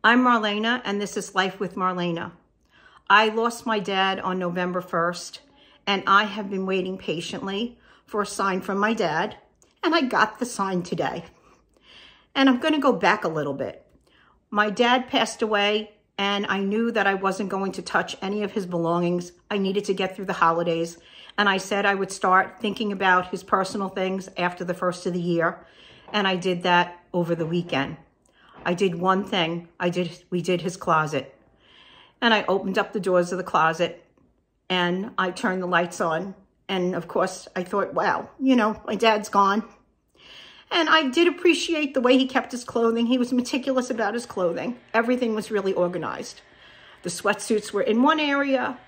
I'm Marlena, and this is Life with Marlena. I lost my dad on November 1st, and I have been waiting patiently for a sign from my dad, and I got the sign today. And I'm going to go back a little bit. My dad passed away, and I knew that I wasn't going to touch any of his belongings. I needed to get through the holidays, and I said I would start thinking about his personal things after the first of the year, and I did that over the weekend. I did one thing. We did his closet. And I opened up the doors of the closet and I turned the lights on. And of course I thought, wow, my dad's gone. And I did appreciate the way he kept his clothing. He was meticulous about his clothing. Everything was really organized. The sweatsuits were in one area,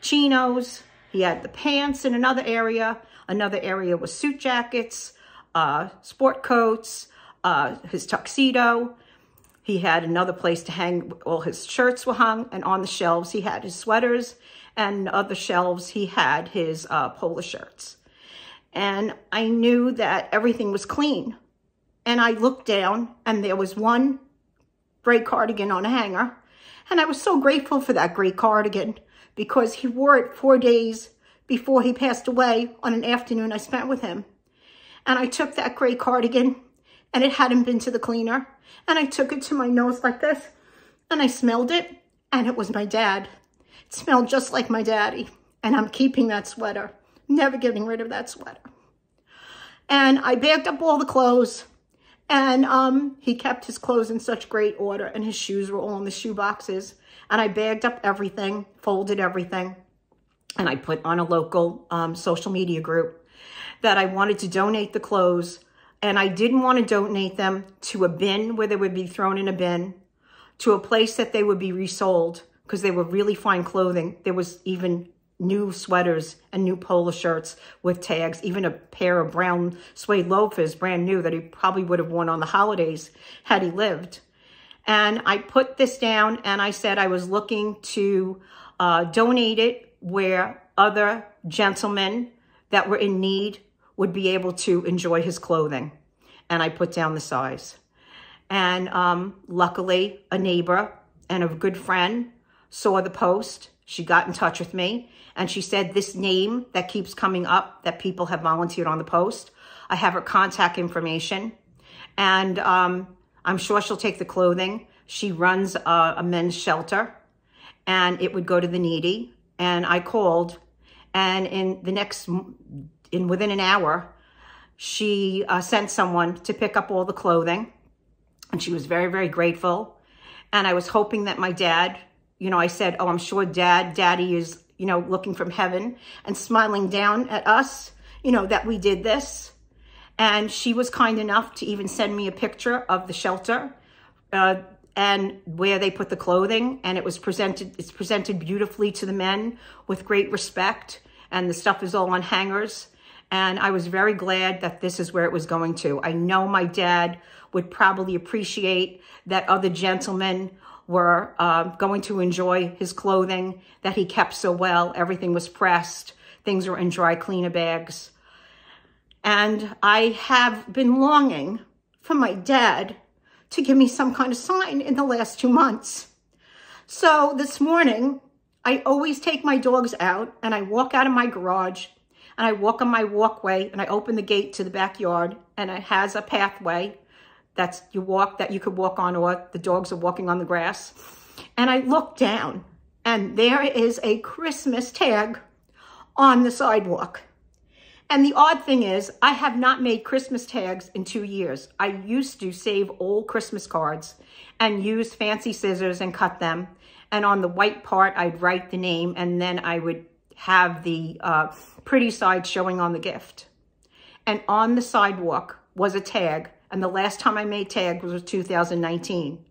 chinos. He had the pants in another area. Another area was suit jackets, sport coats, his tuxedo. He had another place to hang, all his shirts were hung, and on the shelves he had his sweaters, and other shelves he had his polo shirts. And I knew that everything was clean. And I looked down, and there was one gray cardigan on a hanger, and I was so grateful for that gray cardigan because he wore it 4 days before he passed away on an afternoon I spent with him. And I took that gray cardigan, and it hadn't been to the cleaner. And I took it to my nose like this, and I smelled it, and it was my dad. It smelled just like my daddy, and I'm keeping that sweater, never getting rid of that sweater. And I bagged up all the clothes, and he kept his clothes in such great order, and his shoes were all in the shoe boxes. And I bagged up everything, folded everything, and I put on a local social media group that I wanted to donate the clothes. And I didn't want to donate them to a bin where they would be thrown in a bin, to a place that they would be resold because they were really fine clothing. There was even new sweaters and new polo shirts with tags, even a pair of brown suede loafers, brand new, that he probably would have worn on the holidays had he lived. And I put this down and I said I was looking to donate it where other gentlemen that were in need would be able to enjoy his clothing. And I put down the size. And luckily, a neighbor and a good friend saw the post. She got in touch with me, and she said, this name that keeps coming up, that people have volunteered on the post, I have her contact information, and I'm sure she'll take the clothing. She runs a men's shelter, and it would go to the needy. And I called, and within an hour, she sent someone to pick up all the clothing, and she was very, very grateful. And I was hoping that my dad, I said, oh, I'm sure daddy is, looking from heaven and smiling down at us, that we did this. And she was kind enough to even send me a picture of the shelter and where they put the clothing. And it's presented beautifully to the men with great respect. And the stuff is all on hangers. And I was very glad that this is where it was going to. I know my dad would probably appreciate that other gentlemen were going to enjoy his clothing that he kept so well. Everything was pressed. Things were in dry cleaner bags. And I have been longing for my dad to give me some kind of sign in the last 2 months. So this morning, I always take my dogs out and I walk out of my garage and I walk on my walkway and I open the gate to the backyard, and it has a pathway that you could walk on, or the dogs are walking on the grass. And I look down and there is a Christmas tag on the sidewalk. And the odd thing is, I have not made Christmas tags in 2 years. I used to save old Christmas cards and use fancy scissors and cut them. And on the white part, I'd write the name, and then I would have the pretty side showing on the gift. And on the sidewalk was a tag, and the last time I made tag was 2019.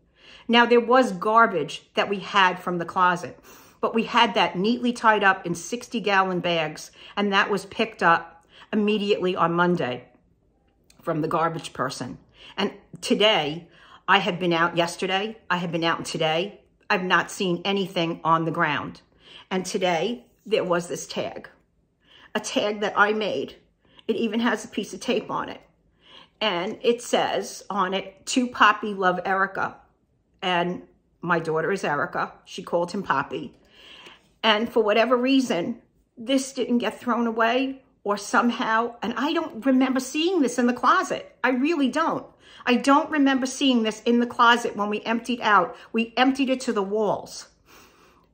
Now, there was garbage that we had from the closet, but we had that neatly tied up in 60-gallon bags, and that was picked up immediately on Monday from the garbage person. And today, I had been out yesterday, I had been out today, I've not seen anything on the ground. And today, there was this tag, a tag that I made. It even has a piece of tape on it. And it says on it, "To Poppy, love Erica." And My daughter is Erica. She called him Poppy. And for whatever reason, this didn't get thrown away or somehow, and I don't remember seeing this in the closet. I really don't. I don't remember seeing this in the closet when we emptied out. We emptied it to the walls.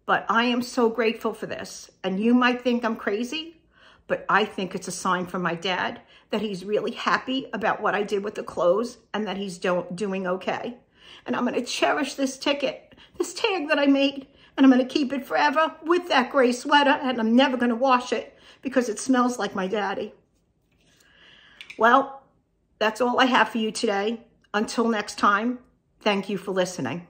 But I am so grateful for this. And you might think I'm crazy, but I think it's a sign from my dad that he's really happy about what I did with the clothes and that he's doing okay. And I'm going to cherish this ticket, this tag that I made, and I'm going to keep it forever with that gray sweater, and I'm never going to wash it because it smells like my daddy. Well, that's all I have for you today. Until next time, thank you for listening.